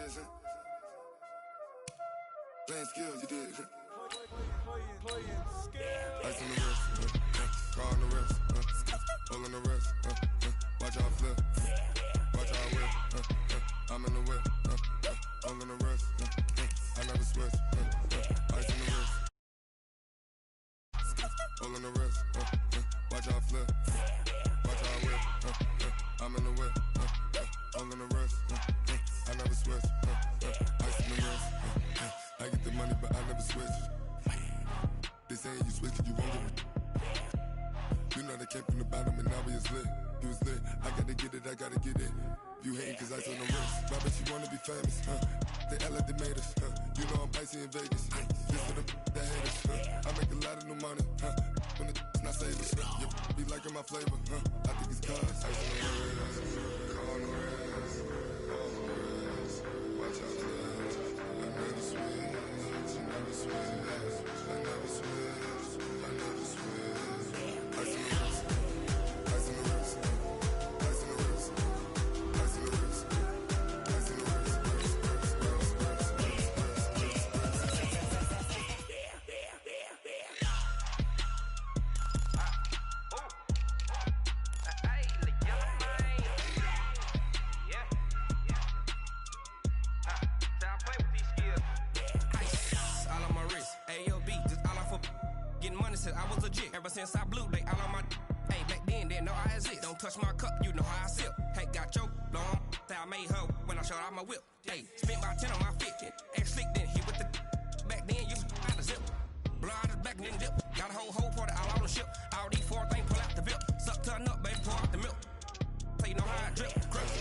this, huh? Playing skills, you did. Playing skills. Ice on the wrist, car on the wrist, hole in the wrist, watch out flip, watch out whip, I'm in the whip, hole in the wrist, I never switch, ice on the wrist, hole in the wrist, watch out flip, watch out whip, I'm in the whip, hole in the wrist, I never switch, ice on the wrist, I get the money but I never switch. They saying you switch cause you won't get it. You know they came from the bottom and now we is lit. You was lit, I gotta get it, I gotta get it. You hating cause ice on the wrist. I bet you wanna be famous, They act like they made us, You know I'm icy in Vegas, This for the that hate us, I make a lot of new money, When the not save us, You be liking my flavor, I think it's cause ice on the wrist, car on the wrist, all on the wrist. Watch out for this, I never switch, never switch. I never switch, I never switch. Ice on the wrist, ice on the wrist, ice on the wrist, ice on the wrist, ice on the wrist, I was legit. Ever since I blew, they all on my. Hey, back then, didn't know I exist. Don't touch my cup, you know how I sip. Hey, got your long. I made her when I showed out my whip. Hey, spent my 10 on my fit. Ex slick, then hit with the. Back then, you out the zip. Blow out the back, then dip. Got a whole party all on the ship. All these four things, pull out the VIP. Suck, turn up, baby, pour out the milk. So you know how I drip. Crush.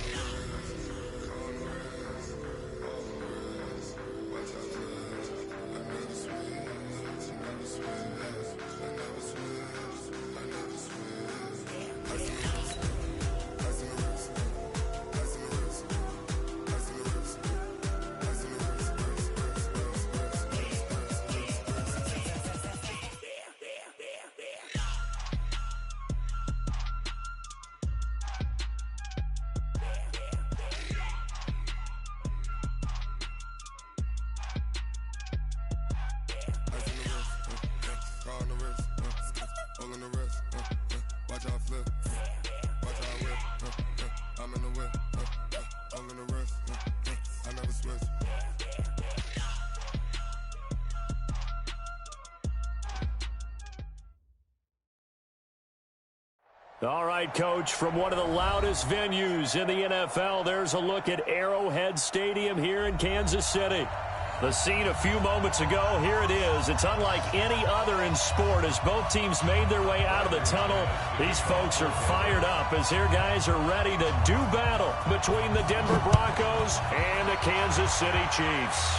Watch out flip, watch out whip, I'm in the whip, hole in the wrist, I never switch. All right, Coach, from one of the loudest venues in the NFL, there's a look at Arrowhead Stadium here in Kansas City. The scene a few moments ago, here it is. It's unlike any other in sport as both teams made their way out of the tunnel. These folks are fired up as their guys are ready to do battle between the Denver Broncos and the Kansas City Chiefs.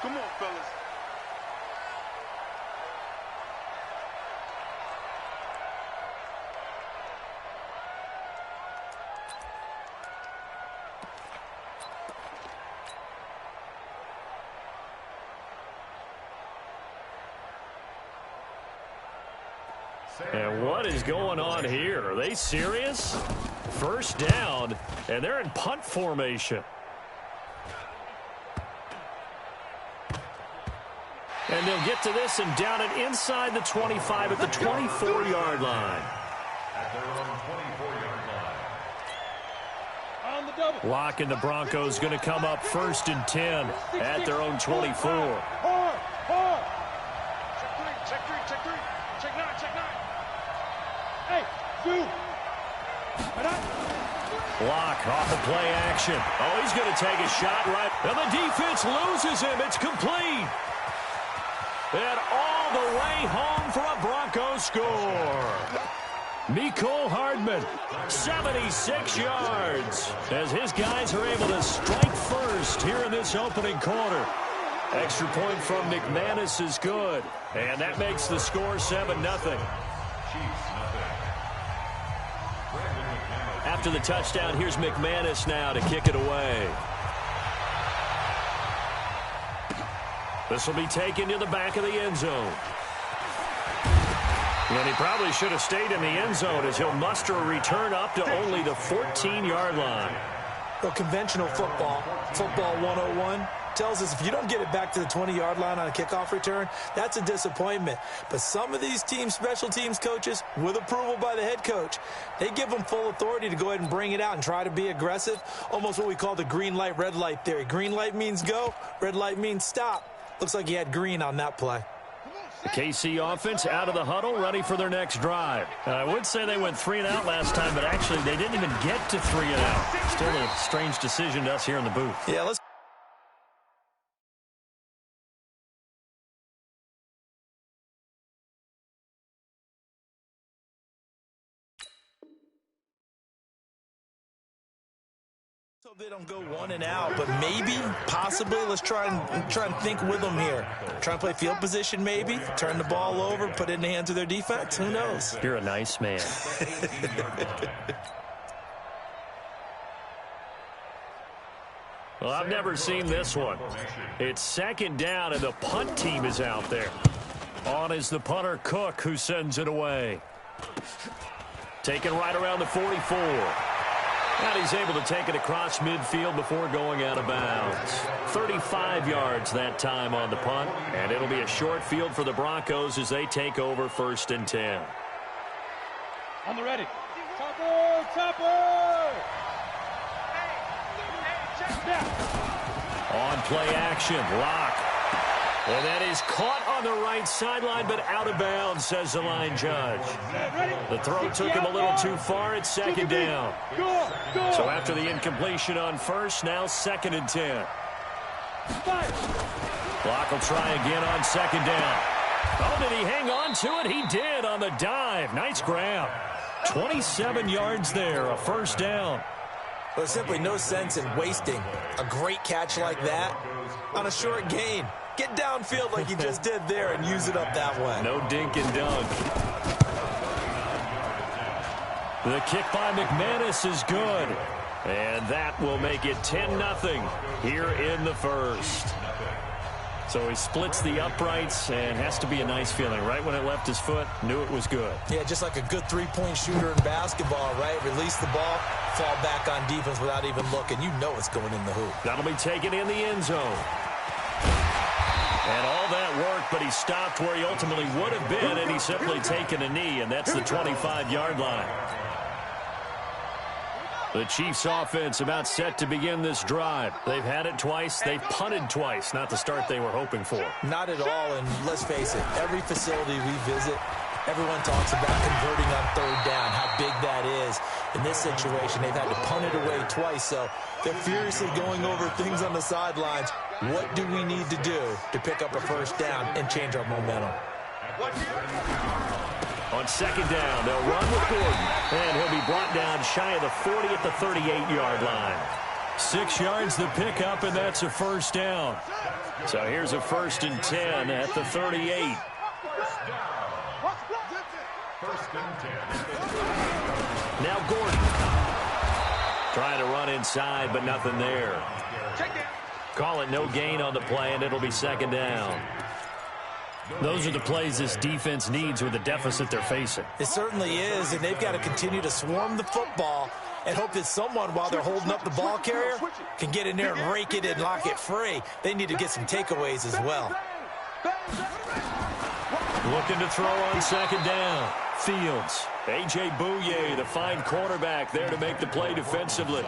Come on, fellas. And what is going on here? Are they serious? First down, and they're in punt formation. And they'll get to this and down it inside the 25 at the 24-yard line. At their own 24-yard line. On the double. Lock and the Broncos going to come up 1st and 10 at their own 24. Block off of play action. Oh, he's going to take a shot right. And the defense loses him. It's complete. And all the way home for a Broncos score. Mecole Hardman, 76 yards, as his guys are able to strike first here in this opening quarter. Extra point from McManus is good, and that makes the score 7-0. After the touchdown, here's McManus now to kick it away. This will be taken to the back of the end zone. And he probably should have stayed in the end zone as he'll muster a return up to only the 14-yard line. Well, conventional football 101, tells us if you don't get it back to the 20-yard line on a kickoff return, that's a disappointment. But some of these teams, special teams coaches, with approval by the head coach, they give them full authority to go ahead and bring it out and try to be aggressive, almost what we call the green light, red light theory. Green light means go, red light means stop. Looks like he had green on that play. The KC offense out of the huddle, ready for their next drive. I would say they went 3 and out last time, but actually they didn't even get to 3 and out. Still a strange decision to us here in the booth. Yeah, let's hope they don't go 1 and out, but maybe, possibly, let's try and think with them here. Try and play field position maybe, turn the ball over, put it in the hands of their defense. Who knows? You're a nice man. Well, I've never seen this one. It's 2nd down, and the punt team is out there. On is the punter, Cook, who sends it away. Taken right around the 44. And he's able to take it across midfield before going out of bounds. 35 yards that time on the punt, and it'll be a short field for the Broncos as they take over 1st and 10. On the ready. Chopper! On play action, Locke. And that is caught on the right sideline, but out of bounds, says the line judge. The throw took him a little too far. It's 2nd down. So after the incompletion on 1st, now 2nd and 10. Locke will try again on 2nd down. Oh, did he hang on to it? He did on the dive. Nice grab. 27 yards there, a 1st down. Well, there's simply no sense in wasting a great catch like that on a short gain. Get downfield like you just did there and use it up that way. No dink and dunk. The kick by McManus is good. And that will make it 10-0 here in the 1st. So he splits the uprights and has to be a nice feeling. Right when it left his foot, knew it was good. Yeah, just like a good three-point shooter in basketball, right? Release the ball, fall back on defense without even looking. You know it's going in the hoop. That'll be taken in the end zone. And all that work, but he stopped where he ultimately would have been, and he's simply taken a knee, and that's the 25-yard line. The Chiefs offense about set to begin this drive. They've had it twice. They've punted twice. Not the start they were hoping for. Not at all, and let's face it, every facility we visit, everyone talks about converting on 3rd down, how big that is. In this situation, they've had to punt it away twice, so they're furiously going over things on the sidelines. What do we need to do to pick up a 1st down and change our momentum? On 2nd down, they'll run with Gordon, and he'll be brought down shy of the 40 at the 38-yard line. 6 yards the pickup, and that's a 1st down. So here's a 1st and 10 at the 38. Now Gordon. Trying to run inside, but nothing there. Call it no gain on the play, and it'll be 2nd down. Those are the plays this defense needs with the deficit they're facing. It certainly is, and they've got to continue to swarm the football and hope that someone, while they're holding up the ball carrier, can get in there and rake it and lock it free. They need to get some takeaways as well. Looking to throw on 2nd down. Fields. A.J. Bouye, the fine cornerback, there to make the play defensively.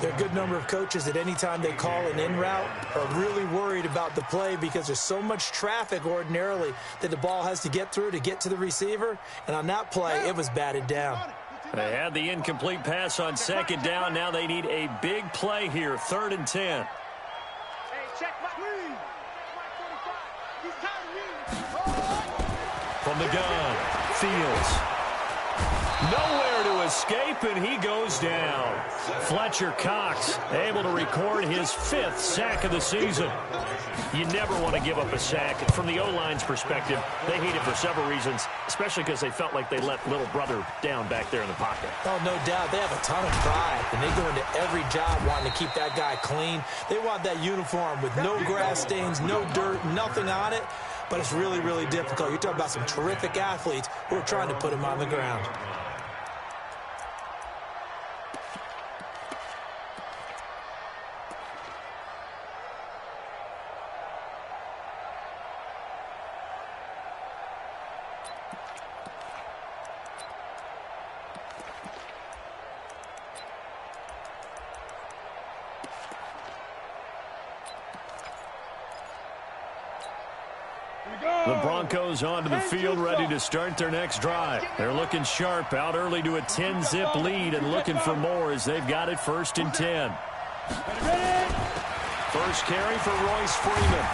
There are a good number of coaches that any time they call an in route are really worried about the play because there's so much traffic ordinarily that the ball has to get through to get to the receiver. And on that play, it was batted down. They had the incomplete pass on 2nd down. Now they need a big play here, 3rd and 10. From the gun, Fields. Nowhere to escape, and he goes down. Fletcher Cox able to record his 5th sack of the season. You never want to give up a sack. From the O-line's perspective, they hate it for several reasons, especially because they felt like they let little brother down back there in the pocket. Oh, no doubt. They have a ton of pride, and they go into every job wanting to keep that guy clean. They want that uniform with no grass stains, no dirt, nothing on it. but it's really, really difficult. You're talking about some terrific athletes who are trying to put him on the ground. The Broncos onto the field, ready to start their next drive. They're looking sharp, out early to a 10-zip lead and looking for more as they've got it 1st and 10. First carry for Royce Freeman.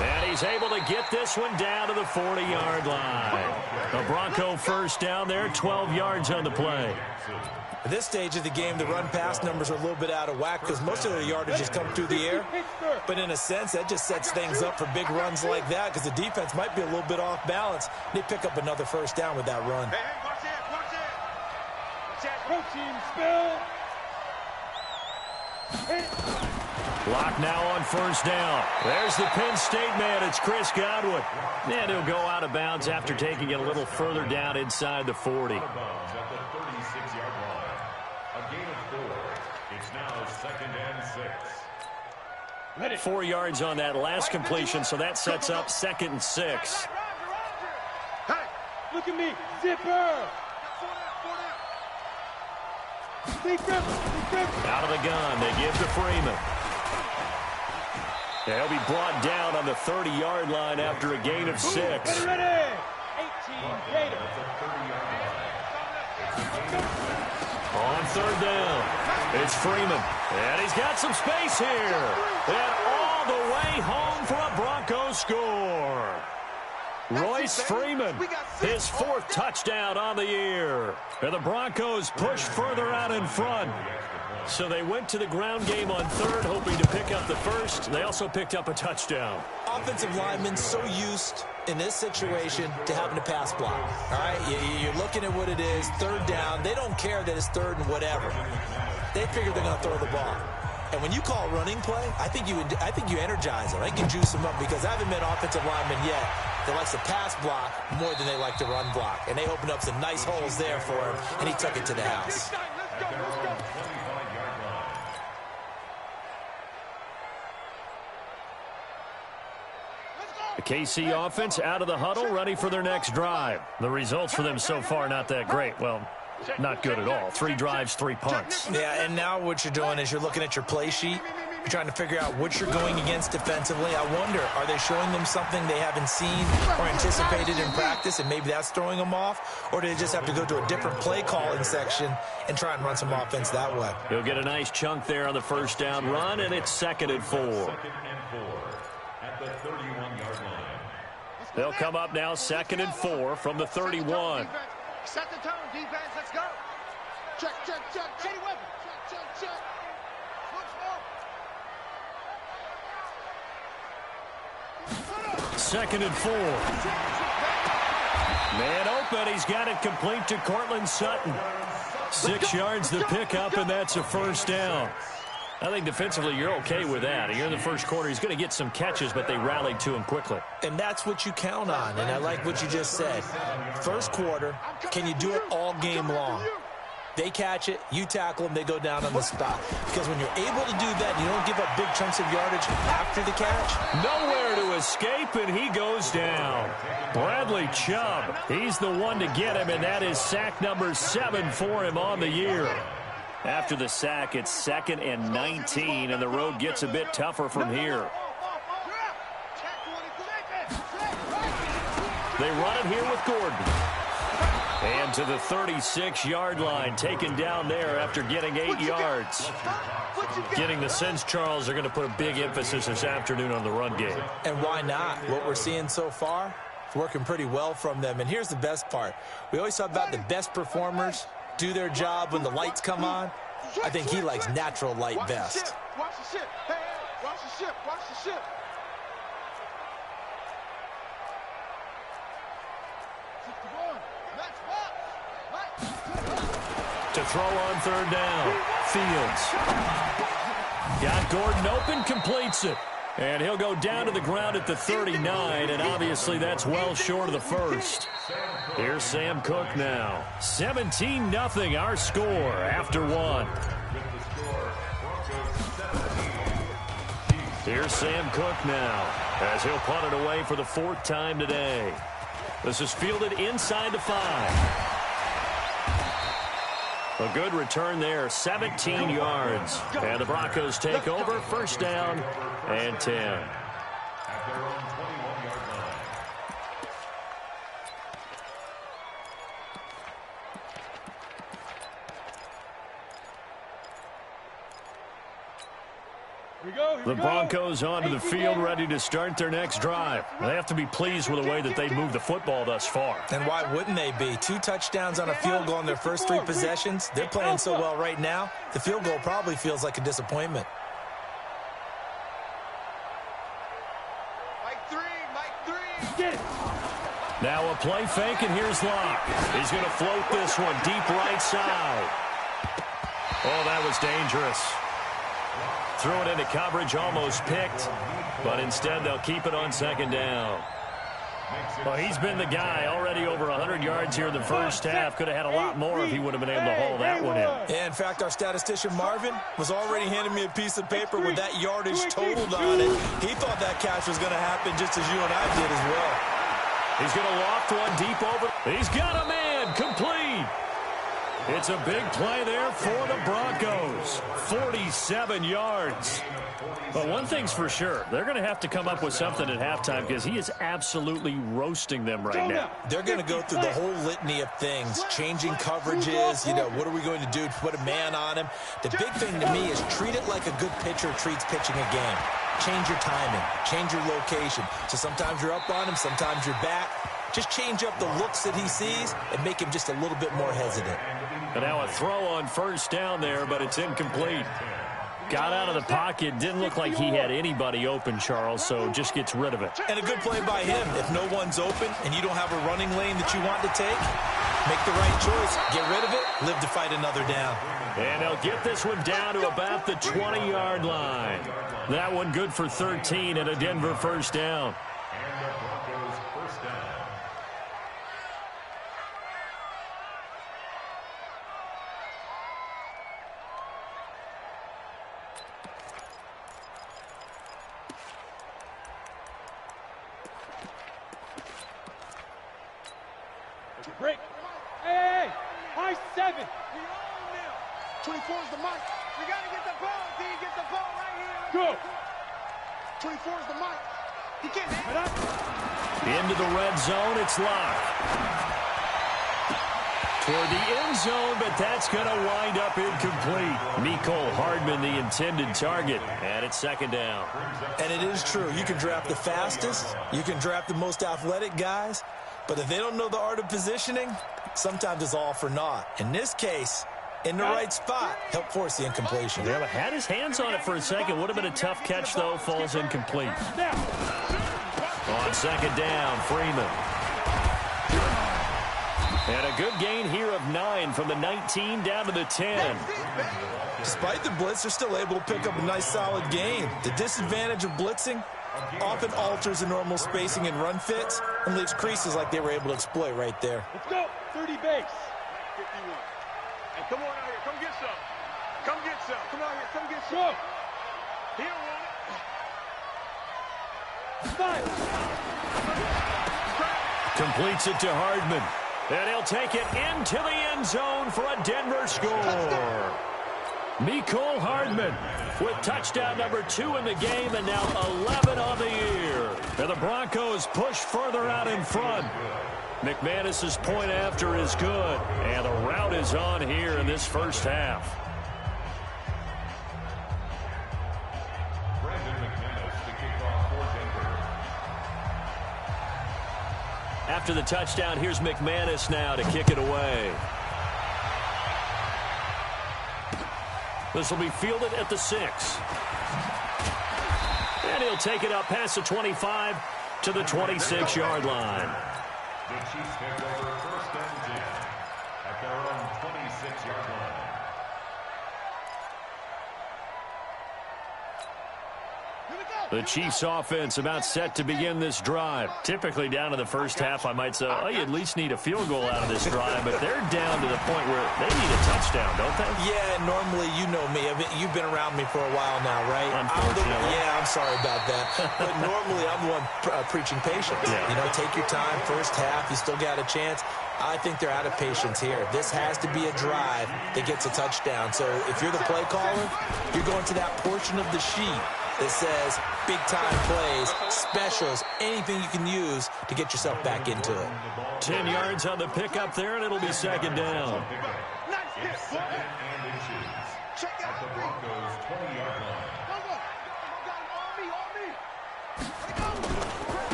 And he's able to get this one down to the 40-yard line. The Bronco first down there, 12 yards on the play. At this stage of the game, the run-pass numbers are a little bit out of whack because most of their yardage has come through the air. But in a sense, that just sets things up for big runs like that because the defense might be a little bit off balance. They pick up another first down with that run. Hey, watch it. Team spill. Block now on first down. There's the Penn State man. It's Chris Godwin. And he'll go out of bounds after taking it a little further down inside the 40. At the 36-yard line. A gain of 4. It's now 2nd and 6. 4 yards on that last completion, so that sets up 2nd and 6. Hey, look at me. Zipper. Out of the gun, they give to Freeman. He'll be brought down on the 30-yard line after a gain of 6. Ready. 18 Gator. On third down, it's Freeman. And he's got some space here. And all the way home for a Broncos score. Royce Freeman, his 4th touchdown on the year. And the Broncos push further out in front. So they went to the ground game on third, hoping to pick up the first. They also picked up a touchdown. Offensive linemen so used in this situation to having to pass block. All right, you're looking at what it is, third down. They don't care that it's third and whatever. They figure they're going to throw the ball. And when you call running play, I think you energize them. I think you juice them up because I haven't met offensive linemen yet that likes to pass block more than they like to run block. And they opened up some nice holes there for him, and he took it to the house. The KC offense out of the huddle, ready for their next drive. The results for them so far not that great. Well, not good at all. 3 drives, 3 punts. Yeah, and now what you're doing is you're looking at your play sheet. You're trying to figure out what you're going against defensively. I wonder, are they showing them something they haven't seen or anticipated in practice, and maybe that's throwing them off? Or do they just have to go to a different play calling section and try and run some offense that way? He'll get a nice chunk there on the first down run, and it's 2nd and 4. 2nd and 4 at the 31-yard line. They'll come up now 2nd and 4 from the 31. Set the tone, defense. Let's go. Check. Shady weapon. Check. Second and 4. Man open. He's got it complete to Cortland Sutton. 6 yards the pickup, and that's a first down. I think defensively you're okay with that. You're in the first quarter. He's going to get some catches, but they rallied to him quickly. And that's what you count on, and I like what you just said. First quarter, can you do it all game long? They catch it, you tackle them, they go down on the spot. Because when you're able to do that, you don't give up big chunks of yardage after the catch. Nowhere to escape, and he goes down. Bradley Chubb, he's the one to get him, and that is sack number 7 for him on the year. After the sack, it's 2nd and 19, and the road gets a bit tougher from here. They run it here with Gordon. And to the 36-yard line, taken down there after getting 8 yards. Getting the sense, Charles, they're going to put a big emphasis this afternoon on the run game. And why not? What we're seeing so far, it's working pretty well from them. And here's the best part. We always talk about the best performers do their job when the lights come on. I think he likes natural light best. Watch the ship. Hey, watch the ship. Watch the ship. To throw on third down. Fields. Got Gordon open, completes it. And he'll go down to the ground at the 39, and obviously that's well short of the first. Here's Sam Cook now. 17-0 our score after one. Here's Sam Cook now as he'll punt it away for the fourth time today. This is fielded inside the 5. A good return there, 17 yards. And the Broncos take over, first down and 10. At their own 21-yard line. The Broncos onto the field, ready to start their next drive. They have to be pleased with the way that they've moved the football thus far. And why wouldn't they be? 2 touchdowns on a field goal in their first 3 possessions. They're playing so well right now, the field goal probably feels like a disappointment. Now a play fake, and here's Locke. He's going to float this one deep right side. Oh, that was dangerous. Threw it into coverage, almost picked, but instead they'll keep it on second down. Well, he's been the guy, already over 100 yards here in the first half. Could have had a lot more if he would have been able to haul that one in. Yeah, in fact, our statistician Marvin was already handing me a piece of paper with that yardage totaled on it. He thought that catch was going to happen just as you and I did as well. He's going to loft one deep over. He's got a man, complete. It's a big play there for the Broncos. 47 yards. But one thing's for sure, they're going to have to come up with something at halftime because he is absolutely roasting them right now. They're going to go through the whole litany of things, changing coverages, what are we going to do to put a man on him? The big thing to me is treat it like a good pitcher treats pitching a game. Change your timing, change your location. So sometimes you're up on him, sometimes you're back. Just change up the looks that he sees and make him just a little bit more hesitant. And now a throw on first down there, but it's incomplete. Got out of the pocket. Didn't look like he had anybody open, Charles, so just gets rid of it. And a good play by him. If no one's open and you don't have a running lane that you want to take, make the right choice. Get rid of it. Live to fight another down. And they'll get this one down to about the 20-yard line. That one good for 13 and a Denver first down. And the Broncos first down. Break. Hey, high 7. 24 is the mic. We got to get the ball, D. Get the ball right here. Go. 24 is the mic. He can't handle it. Into the red zone, it's Locke. Toward the end zone, but that's going to wind up incomplete. Mecole Hardman, the intended target, and it's second down. And it is true. You can draft the fastest. You can draft the most athletic guys. But if they don't know the art of positioning, sometimes it's all for naught. In this case, in the right spot, help force the incompletion. Yeah, but had his hands on it for a second. Would have been a tough catch, though. Falls incomplete. On second down, Freeman. And a good gain here of 9 from the 19 down to the 10. Despite the blitz, they're still able to pick up a nice, solid gain. The disadvantage of blitzing often alters the normal spacing and run fits and leaves creases like they were able to exploit right there. Let's go. 30 base. 51. And come on out here. Come get some. Come get some. Come out here. Come get some. Go. He don't want it. 5. Completes it to Hardman. And he'll take it into the end zone for a Denver score. Mecole Hardman with touchdown number 2 in the game and now 11 on the year. And the Broncos push further out in front. McManus's point after is good. And the route is on here in this first half. After the touchdown, here's McManus now to kick it away. This will be fielded at the 6. And he'll take it up past the 25 to the 26-yard line. The Chiefs take over first and 10 at their own 26-yard line. Here we go. The Chiefs offense about set to begin this drive. Typically down in the first half, I might say, oh, you at least need a field goal out of this drive, but they're down to the point where they need a touchdown, don't they? Yeah, normally, you know me. You've been around me for a while now, right? Unfortunately. I'm sorry about that. But normally, I'm the one preaching patience. Yeah. You know, take your time. First half, you still got a chance. I think they're out of patience here. This has to be a drive that gets a touchdown. So if you're the play caller, you're going to that portion of the sheet that says big-time plays, specials, anything you can use to get yourself back into it. 10 yards on the pickup there, and it'll be second down. It's second and inches at the Broncos' 20-yard line.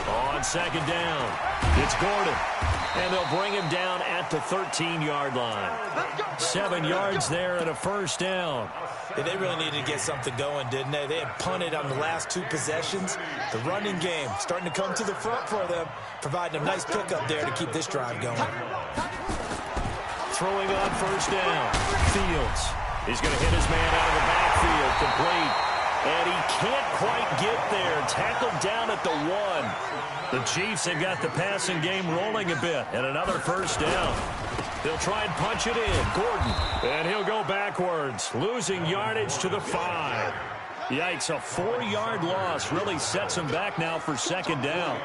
On second down, it's Gordon. And they'll bring him down at the 13-yard line. 7 yards there and a first down. Yeah, they really needed to get something going, didn't they? They had punted on the last 2 possessions. The running game starting to come to the front for them, providing a nice pickup there to keep this drive going. Throwing on first down. Fields. He's going to hit his man out of the backfield. Complete. And he can't quite get there. Tackled down at the 1. The Chiefs have got the passing game rolling a bit. And another first down. They'll try and punch it in. Gordon. And he'll go backwards. Losing yardage to the 5. Yikes, a 4-yard loss really sets him back now for second down.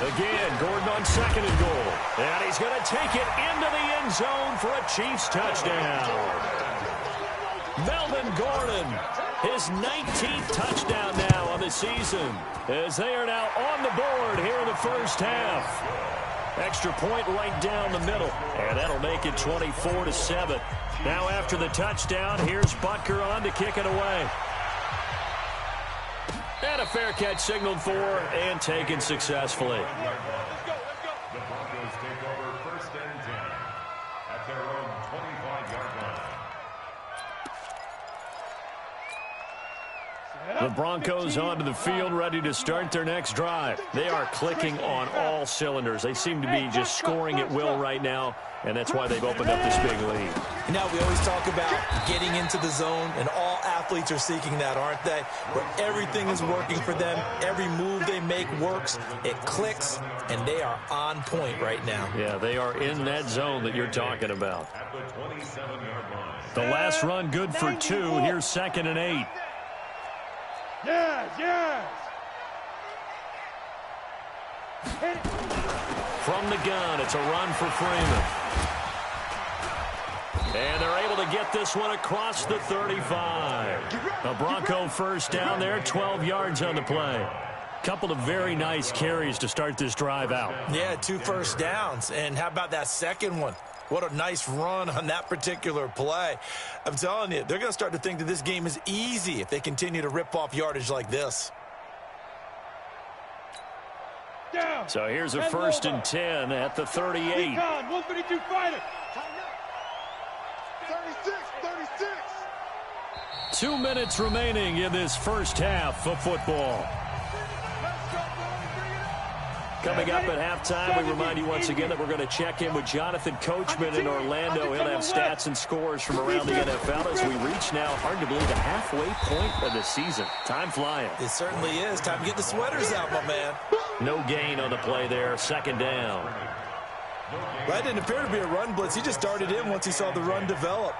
Again, Gordon on second and goal. And he's going to take it into the end zone for a Chiefs touchdown. Melvin Gordon, his 19th touchdown now on the season, as they are now on the board here in the first half. Extra point right down the middle, and that'll make it 24-7. Now after the touchdown, here's Butker on to kick it away. And a fair catch signaled for and taken successfully. The Broncos take over first and 10 at their own 25-yard line. The Broncos onto the field, ready to start their next drive. They are clicking on all cylinders. They seem to be just scoring at will right now, and that's why they've opened up this big lead. You know, we always talk about getting into the zone, and all athletes are seeking that, aren't they? Where everything is working for them, every move they make works, it clicks, and they are on point right now. Yeah, they are in that zone that you're talking about. At the 27-yard line. The last run good for 2. Here's second and 8. Yes, yes. From the gun, it's a run for Freeman. And they're able to get this one across the 35. A Bronco first down there, 12 yards on the play. Couple of very nice carries to start this drive out. Yeah, 2 first downs. And how about that second one? What a nice run on that particular play. I'm telling you, they're going to start to think that this game is easy if they continue to rip off yardage like this. Down. So here's a first and 10 at the 38. 152 fighter. 36, 36. 2 minutes remaining in this first half of football. Coming up at halftime, we remind you once again that we're going to check in with Jonathan Coachman in Orlando. He'll have stats and scores from around the NFL as we reach now, hard to believe, the halfway point of the season. Time flying. It certainly is. Time to get the sweaters out, my man. No gain on the play there. Second down. That didn't appear to be a run blitz. He just darted in once he saw the run develop.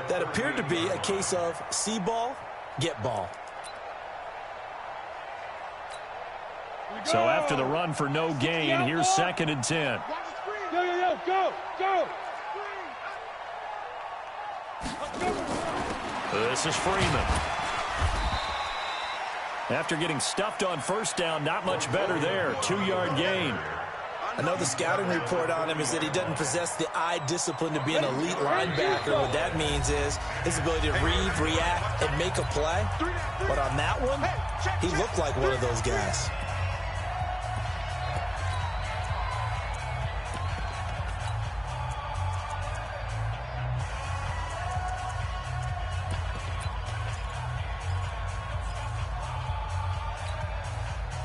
That appeared to be a case of see ball, get ball. So after the run for no gain, here's second and 10. Yo, go, go. This is Freeman. After getting stuffed on first down, not much better there. 2-yard gain. I know the scouting report on him is that he doesn't possess the eye discipline to be an elite linebacker. What that means is his ability to read, react, and make a play. But on that one, he looked like one of those guys.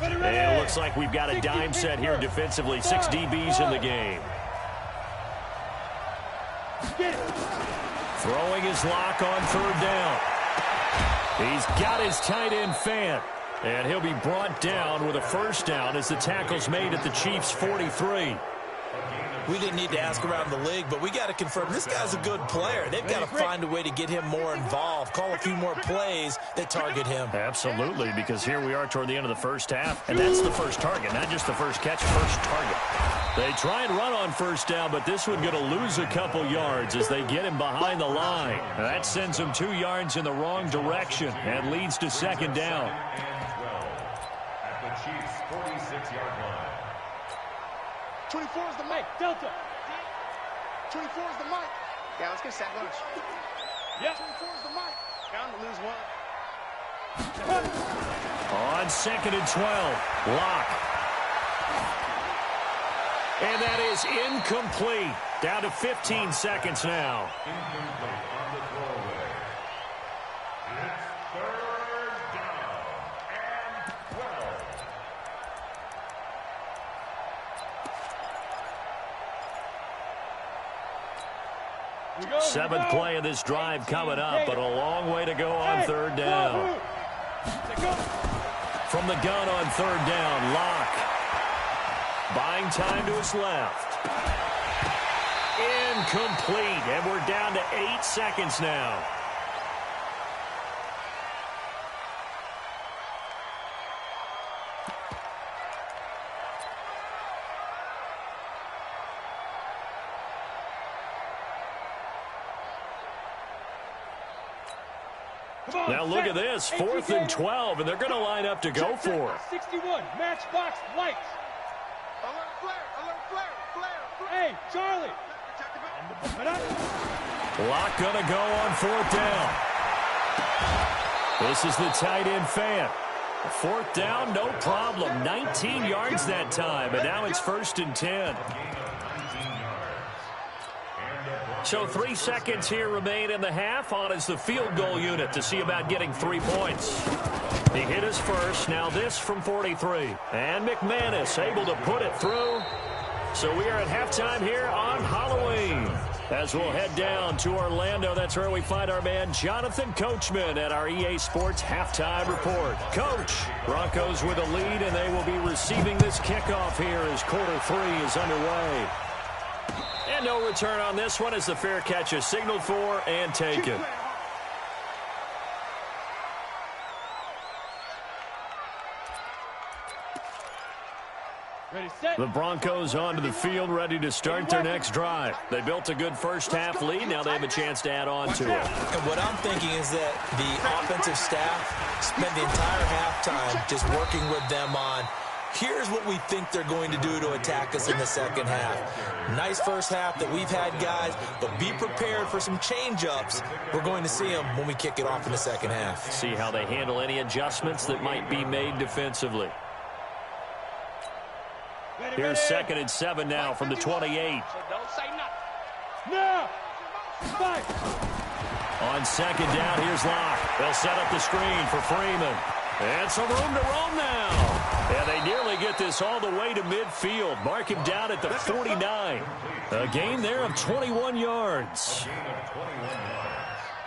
And it looks like we've got a dime set here defensively. 6 DBs in the game. Throwing his lock on third down. He's got his tight end Fant. And he'll be brought down with a first down as the tackle's made at the Chiefs' 43. We didn't need to ask around the league, but we got to confirm this guy's a good player. They've got to find a way to get him more involved, call a few more plays that target him. Absolutely, because here we are toward the end of the first half, and that's the first target, not just the first catch, first target. They try and run on first down, but this one going to lose a couple yards as they get him behind the line. That sends him 2 yards in the wrong direction and leads to second down. At the Chiefs' 46-yard line. 24 is the mic. Delta. 24 is the mic. Yeah, let's get set lunch. Yeah. 24 is the mic. Bound to lose one. On 2nd and 12, Locke. And that is incomplete. Down to 15 seconds now. Incomplete on the throwaway. It's third down and 12. 7th play of this drive coming up, but a long way to go on third down. From the gun on third down, Locke. Buying time to his left. Incomplete, and we're down to 8 seconds now. Now look at this, 4th and 12, and they're going to line up to go for it. 61, matchbox lights. Alert flare, alert flare, flare. Hey, Charlie. Locke going to go on 4th down. This is the tight end Fant. 4th down, no problem. 19 yards that time, and now it's 1st and 10. So 3 seconds here remain in the half. On is the field goal unit to see about getting 3 points. He hit his first. Now this from 43. And McManus able to put it through. So we are at halftime here on Halloween. As we'll head down to Orlando, that's where we find our man Jonathan Coachman at our EA Sports Halftime Report. Coach, Broncos with a lead, and they will be receiving this kickoff here as quarter 3 is underway. And no return on this one as the fair catch is signaled for and taken. The Broncos onto the field, ready to start their next drive. They built a good first half lead. Now they have a chance to add on to it. And what I'm thinking is that the offensive staff spent the entire halftime just working with them on, here's what we think they're going to do to attack us in the second half. Nice first half that we've had, guys, but be prepared for some change-ups. We're going to see them when we kick it off in the second half. See how they handle any adjustments that might be made defensively. Here's 2nd and 7 now from the 28. So don't say nothing. No! Fight! On 2nd down, here's Locke. They'll set up the screen for Freeman. And some room to roam now. And they nearly get this all the way to midfield. Mark him down at the 49. A gain there of 21 yards.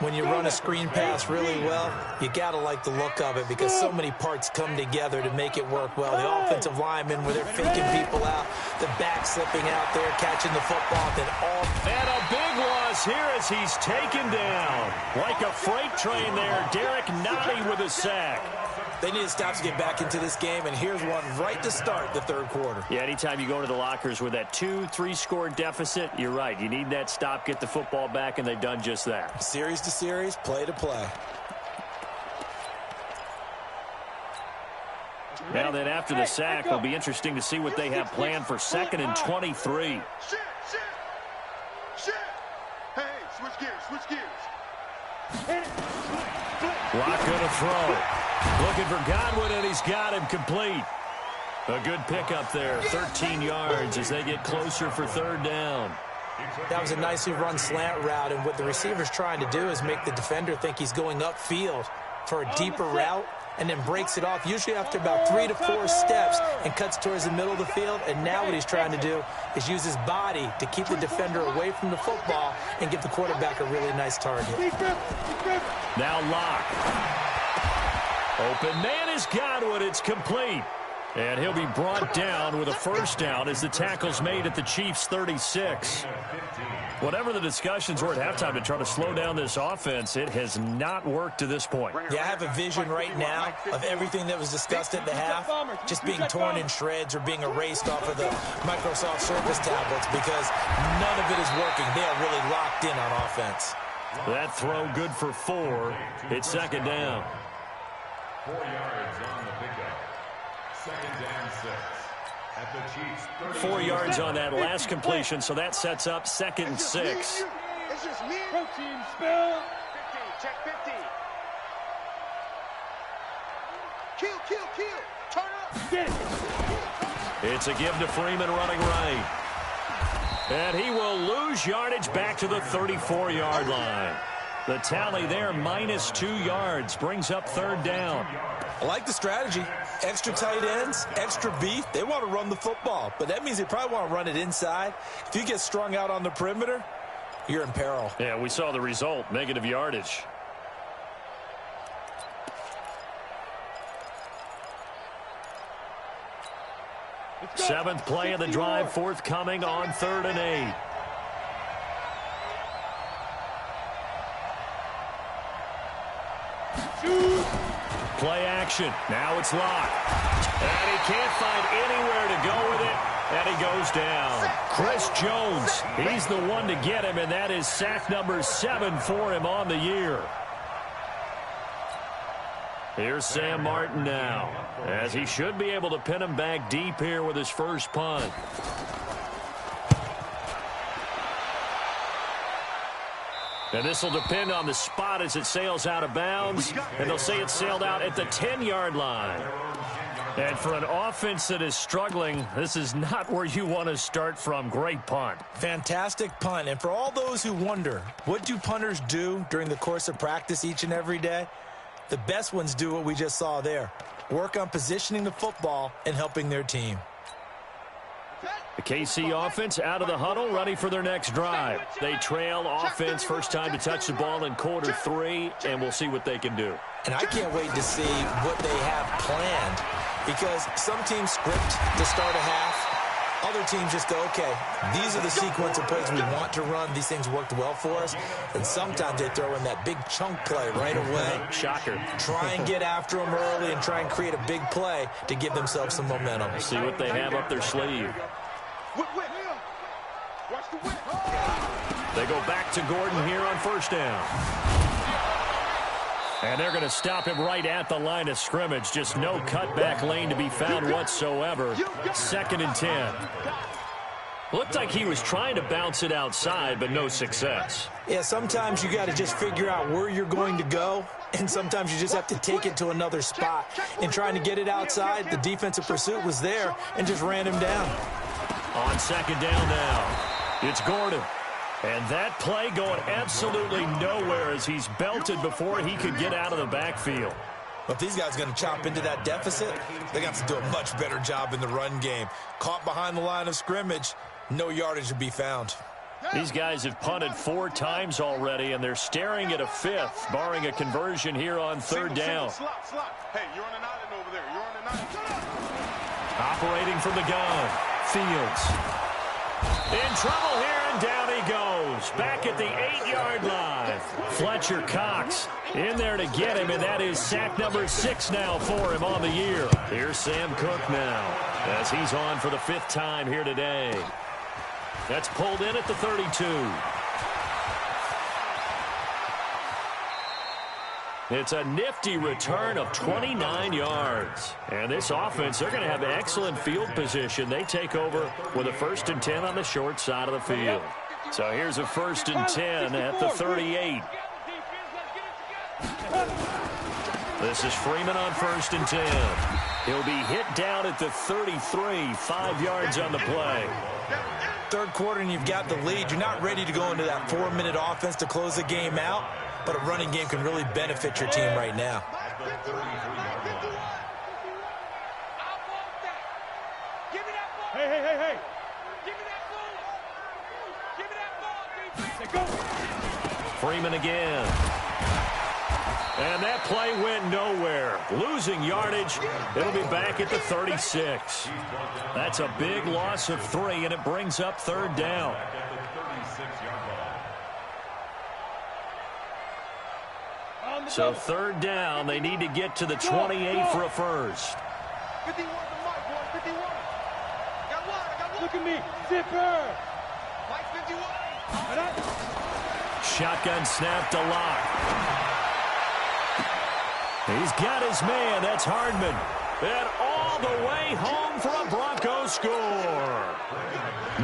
When you run a screen pass really well, you got to like the look of it because so many parts come together to make it work well. The offensive linemen, where they're faking people out, the back slipping out there, catching the football, then all. And a big loss here as he's taken down. Like a freight train there, Derek Nottie with a sack. They need to stop to get back into this game, and here's one right to start the third quarter. Yeah, anytime you go to the lockers with that 2-3 score deficit, you're right. You need that stop, get the football back, and they've done just that. Series to series, play to play. Now then, after the sack, it'll be interesting to see what they have planned for 2nd and 23. Shit! Hey, switch gears. Locke gonna throw. Looking for Godwin, and he's got him complete. A good pickup there, 13 yards as they get closer for 3rd down. That was a nicely run slant route, and what the receiver's trying to do is make the defender think he's going upfield for a deeper route, and then breaks it off, usually after about 3 to 4 steps, and cuts towards the middle of the field. And now what he's trying to do is use his body to keep the defender away from the football and give the quarterback a really nice target. Now Locke. Open man has got it. It's complete. And he'll be brought down with a first down as the tackle's made at the Chiefs' 36. Whatever the discussions were at halftime to try to slow down this offense, it has not worked to this point. Yeah, I have a vision right now of everything that was discussed at the half just being torn in shreds or being erased off of the Microsoft Surface tablets because none of it is working. They are really locked in on offense. That throw good for 4. It's second down. 4 yards on the pickup. Second and 6. At the Chiefs' 4 yards on that last completion, so that sets up second and 6. It's just me. Protein spill. 50. Check 50. Kill. Turn up. Get it. It's a give to Freeman running right. And he will lose yardage back to the 34-yard line. The tally there, minus 2 yards, brings up third down. I like the strategy. Extra tight ends, extra beef. They want to run the football, but that means they probably want to run it inside. If you get strung out on the perimeter, you're in peril. Yeah, we saw the result, negative yardage. Seventh play of the drive forthcoming on 3rd and 8. Play action. Now it's locked. And he can't find anywhere to go with it. And he goes down. Chris Jones, he's the one to get him, and that is sack number 7 for him on the year. Here's Sam Martin now, as he should be able to pin him back deep here with his first punt. And this will depend on the spot as it sails out of bounds. And they'll say it sailed out at the 10-yard line. And for an offense that is struggling, this is not where you want to start from. Great punt. Fantastic punt. And for all those who wonder, what do punters do during the course of practice each and every day? The best ones do what we just saw there. Work on positioning the football and helping their team. The KC offense out of the huddle, ready for their next drive. They trail offense, first time to touch the ball in quarter 3, and we'll see what they can do. And I can't wait to see what they have planned, because some teams script to start a half. Other teams just go, okay, these are the sequence of plays we want to run. These things worked well for us. And sometimes they throw in that big chunk play right away. Shocker. Try and get after them early and try and create a big play to give themselves some momentum. See what they have up their sleeve. Watch the whip. They go back to Gordon here on first down. And they're going to stop him right at the line of scrimmage. Just no cutback lane to be found whatsoever. 2nd and 10. Looked like he was trying to bounce it outside, but no success. Yeah, sometimes you got to just figure out where you're going to go, and sometimes you just have to take it to another spot. In trying to get it outside, the defensive pursuit was there and just ran him down. On 2nd down now, it's Gordon. And that play going absolutely nowhere as he's belted before he could get out of the backfield. Well, if these guys are going to chop into that deficit, they got to do a much better job in the run game. Caught behind the line of scrimmage, no yardage to be found. These guys have punted 4 times already, and they're staring at a 5th, barring a conversion here on 3rd down. Hey, you're on an island over there. You're on an island. Operating from the gun, Fields. In trouble here, and down he goes. Back at the 8-yard line. Fletcher Cox in there to get him, and that is sack number 6 now for him on the year. Here's Sam Cook now, as he's on for the 5th time here today. That's pulled in at the 32. It's a nifty return of 29 yards. And this offense, they're going to have excellent field position. They take over with a 1st and 10 on the short side of the field. So here's a 1st and 10 at the 38. This is Freeman on 1st and 10. He'll be hit down at the 33, 5 yards on the play. 3rd quarter and you've got the lead. You're not ready to go into that 4-minute offense to close the game out. But a running game can really benefit your team right now. Hey. Give me that ball. Give me that ball, defense. Go. Freeman again. And that play went nowhere. Losing yardage. It'll be back at the 36. That's a big loss of 3, and it brings up 3rd down. So 3rd down, they need to get to the 28 for a first. 51 to Mike, boy, 51. Got one. Look at me. Zipper. Mike 51. Shotgun snap to Locke. He's got his man. That's Hardman. And all the way home for a Broncos score.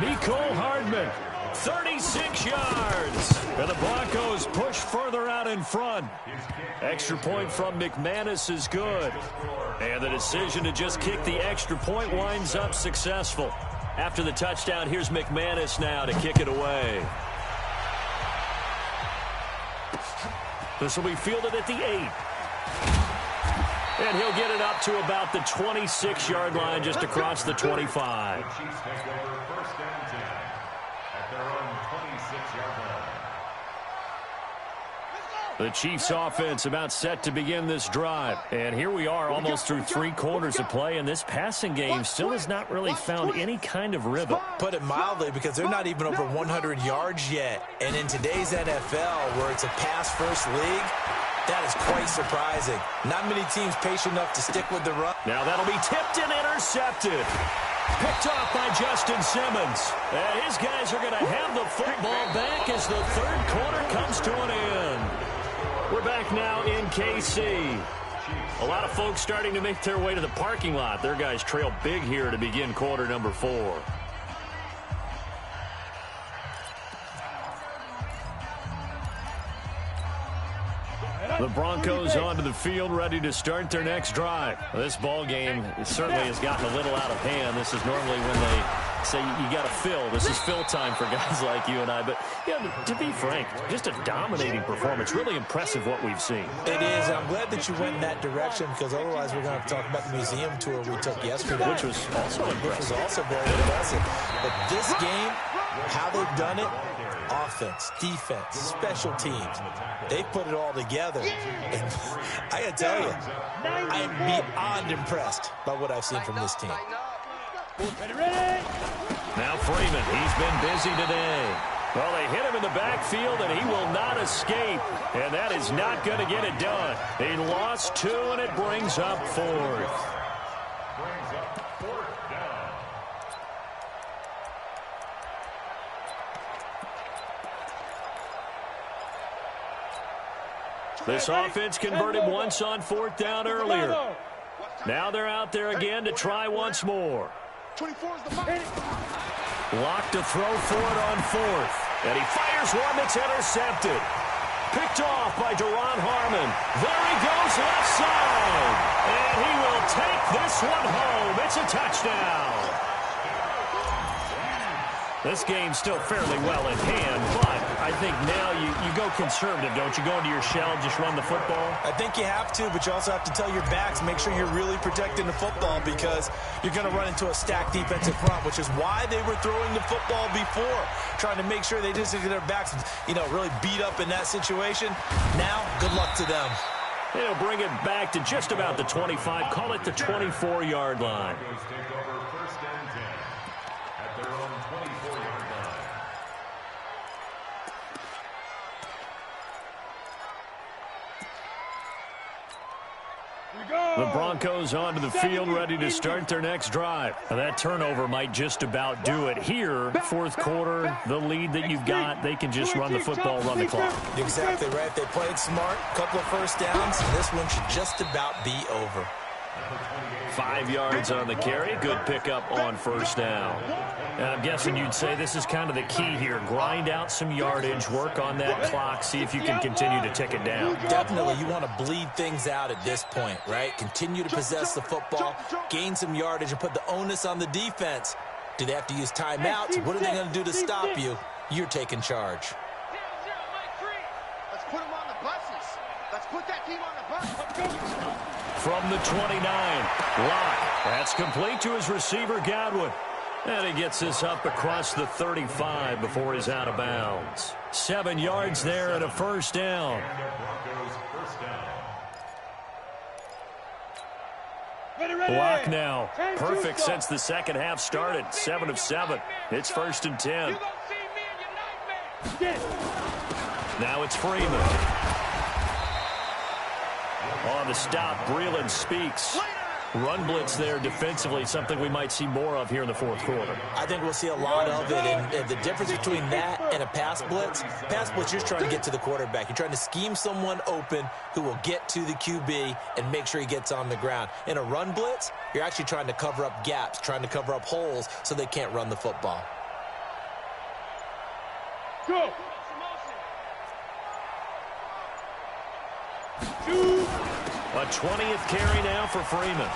Nicole Hardman, 36 yards. And the Broncos push further out in front. Extra point from McManus is good. And the decision to just kick the extra point winds up successful. After the touchdown, here's McManus now to kick it away. This will be fielded at the 8. And he'll get it up to about the 26-yard line just across the 25. The Chiefs take over 1st and 10 at their own 26-yard line. The Chiefs offense about set to begin this drive. And here we are almost through 3 quarters of play, and this passing game still has not really found any kind of rhythm. Put it mildly, because they're not even over 100 yards yet. And in today's NFL, where it's a pass-first league, that is quite surprising. Not many teams patient enough to stick with the run. Now that'll be tipped and intercepted. Picked off by Justin Simmons. And his guys are going to have the football back as the 3rd quarter comes to an end. We're back now in KC. A lot of folks starting to make their way to the parking lot. Their guys trail big here to begin quarter number 4. The Broncos onto the field, ready to start their next drive. This ball game certainly has gotten a little out of hand. This is normally when they say you got to fill. This is fill time for guys like you and I. But yeah, to be frank, just a dominating performance. Really impressive what we've seen. It is. I'm glad that you went in that direction, because otherwise we're going to have to talk about the museum tour we took yesterday. Which was also impressive. Which was also very impressive. But this game, how they've done it, offense, defense, special teams, they've put it all together. And I got to tell you, I am beyond impressed by what I've seen from this team. Now Freeman, he's been busy today. Well, they hit him in the backfield, and he will not escape. And that is not going to get it done. He lost 2, and it brings up 4th. This offense converted once on 4th down earlier. Now they're out there again to try once more. 24 is the mark. Locked to throw for it on 4th. And he fires one that's intercepted. Picked off by Deron Harmon. There he goes left side. And he will take this one home. It's a touchdown. This game's still fairly well in hand, but I think now you go conservative, don't you? Go into your shell, just run the football? I think you have to, but you also have to tell your backs, make sure you're really protecting the football, because you're going to run into a stacked defensive front, which is why they were throwing the football before, trying to make sure they didn't get their backs, really beat up in that situation. Now, good luck to them. They'll bring it back to just about the 25, call it the 24-yard line. The Broncos onto the field, ready to start their next drive. Now, that turnover might just about do it here. 4th quarter, the lead that you've got, they can just run the football, run the clock. Exactly right. They played smart, couple of first downs, and this one should just about be over. 5 yards on the carry. Good pickup on 1st down. And I'm guessing you'd say this is kind of the key here. Grind out some yardage, work on that clock, see if you can continue to tick it down. Definitely, you want to bleed things out at this point, right? Continue to possess the football, gain some yardage, and put the onus on the defense. Do they have to use timeouts? What are they going to do to stop you? You're taking charge. Let's put them on the buses. Let's put that team on the bus. From the 29, Locke. That's complete to his receiver, Godwin. And he gets this up across the 35 before he's out of bounds. 7 yards there and a 1st down. Block now. Perfect since the second half started. 7 of 7. It's 1st and 10. Now it's Freeman. On the stop, Breland speaks. Run blitz there defensively, something we might see more of here in the fourth quarter. I think we'll see a lot of it, and the difference between that and a pass blitz, you're just trying to get to the quarterback. You're trying to scheme someone open who will get to the QB and make sure he gets on the ground. In a run blitz, you're actually trying to cover up gaps, trying to cover up holes so they can't run the football. Go! A 20th carry now for Freeman.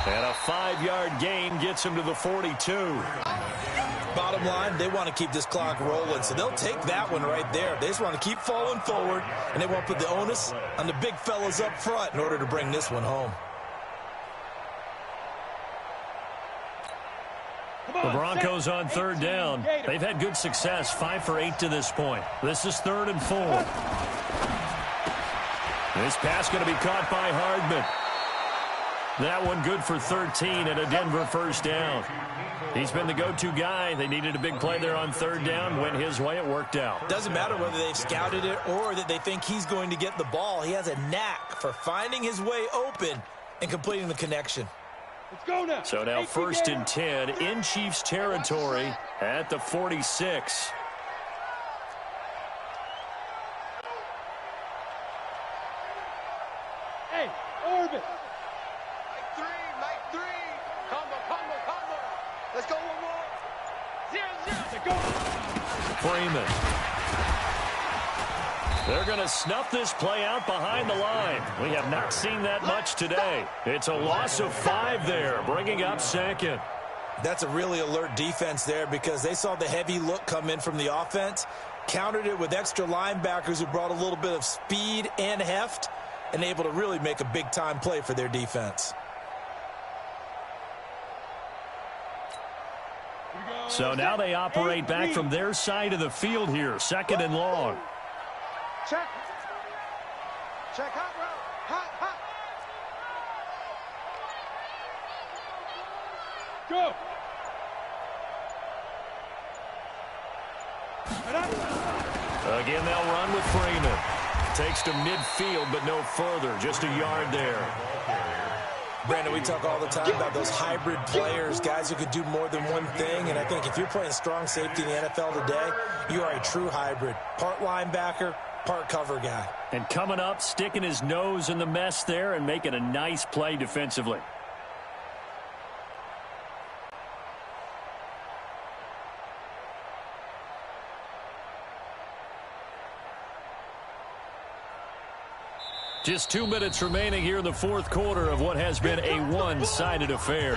And a 5-yard gain gets him to the 42. Bottom line, they want to keep this clock rolling, so they'll take that one right there. They just want to keep falling forward, and they want to put the onus on the big fellas up front in order to bring this one home. The Broncos on 3rd down. They've had good success, 5 for 8 to this point. This is 3rd and 4. This pass going to be caught by Hardman. That one good for 13 and a Denver first down. He's been the go-to guy. They needed a big play there on 3rd down. Went his way. It worked out. Doesn't matter whether they've scouted it or that they think he's going to get the ball. He has a knack for finding his way open and completing the connection. Let's go now. So now 1st and 10 in Chiefs territory at the 46. Hey, Orbit. Night three. Combo. Let's go one more. 0-0. Let's go. Freeman. They're going to snuff this play out behind the line. We have not seen that much today. It's a loss of 5 there, bringing up 2nd. That's a really alert defense there because they saw the heavy look come in from the offense, countered it with extra linebackers who brought a little bit of speed and heft, and able to really make a big-time play for their defense. So now they operate back from their side of the field here, 2nd and long. Check, hot route. Hot. Go. Again, they'll run with Freeman. Takes to midfield, but no further. Just a yard there. Brandon, we talk all the time about those hybrid players, guys who could do more than one thing, and I think if you're playing strong safety in the NFL today, you are a true hybrid. Part linebacker, part cover guy. And coming up, sticking his nose in the mess there and making a nice play defensively. Just 2 minutes remaining here in the fourth quarter of what has been a one-sided affair.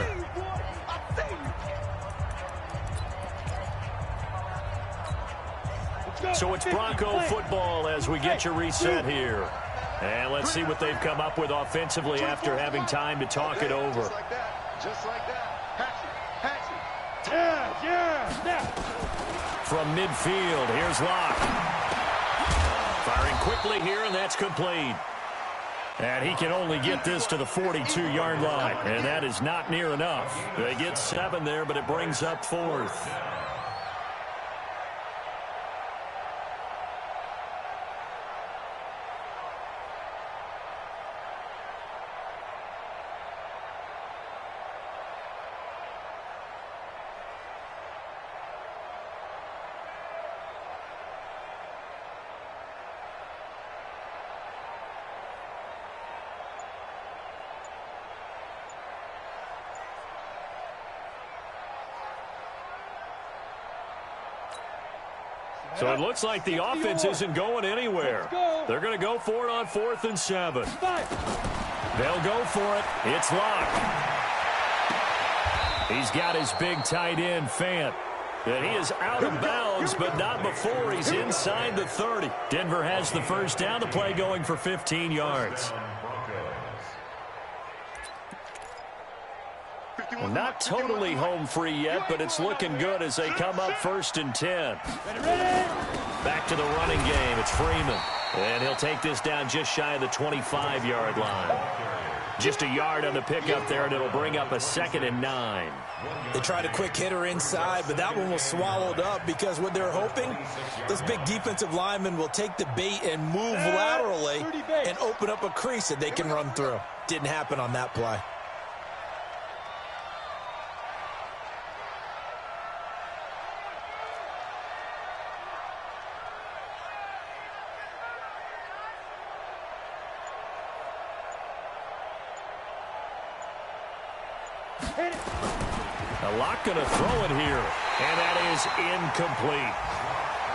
So it's Bronco football as we get you reset here. And let's see what they've come up with offensively after having time to talk it over. Just like that. Pass it. Yeah, now. From midfield, here's Locke. Firing quickly here, and that's complete. And he can only get this to the 42-yard line, and that is not near enough. They get 7 there, but it brings up 4th. So it looks like the offense isn't going anywhere. They're going to go for it on 4th and 7. They'll go for it. It's Locke. He's got his big tight end, Fant. And he is out of bounds, but not before he's inside the 30. Denver has the first down. The play going for 15 yards. Not totally home free yet, but it's looking good as they come up 1st and 10. Back to the running game. It's Freeman. And he'll take this down just shy of the 25-yard line. Just a yard on the pickup there, and it'll bring up a 2nd and 9. They tried a quick hitter inside, but that one was swallowed up because what they're hoping, those big defensive linemen will take the bait and move laterally and open up a crease that they can run through. Didn't happen on that play. A lot going to throw it here, and that is incomplete.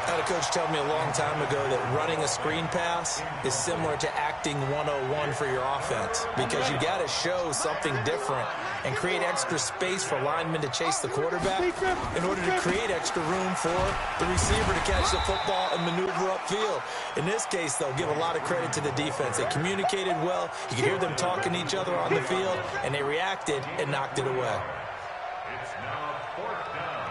I had a coach tell me a long time ago that running a screen pass is similar to acting 101 for your offense because you got to show something different and create extra space for linemen to chase the quarterback in order to create extra room for the receiver to catch the football and maneuver upfield. In this case, though, give a lot of credit to the defense. They communicated well. You could hear them talking to each other on the field, and they reacted and knocked it away. It's now 4th down.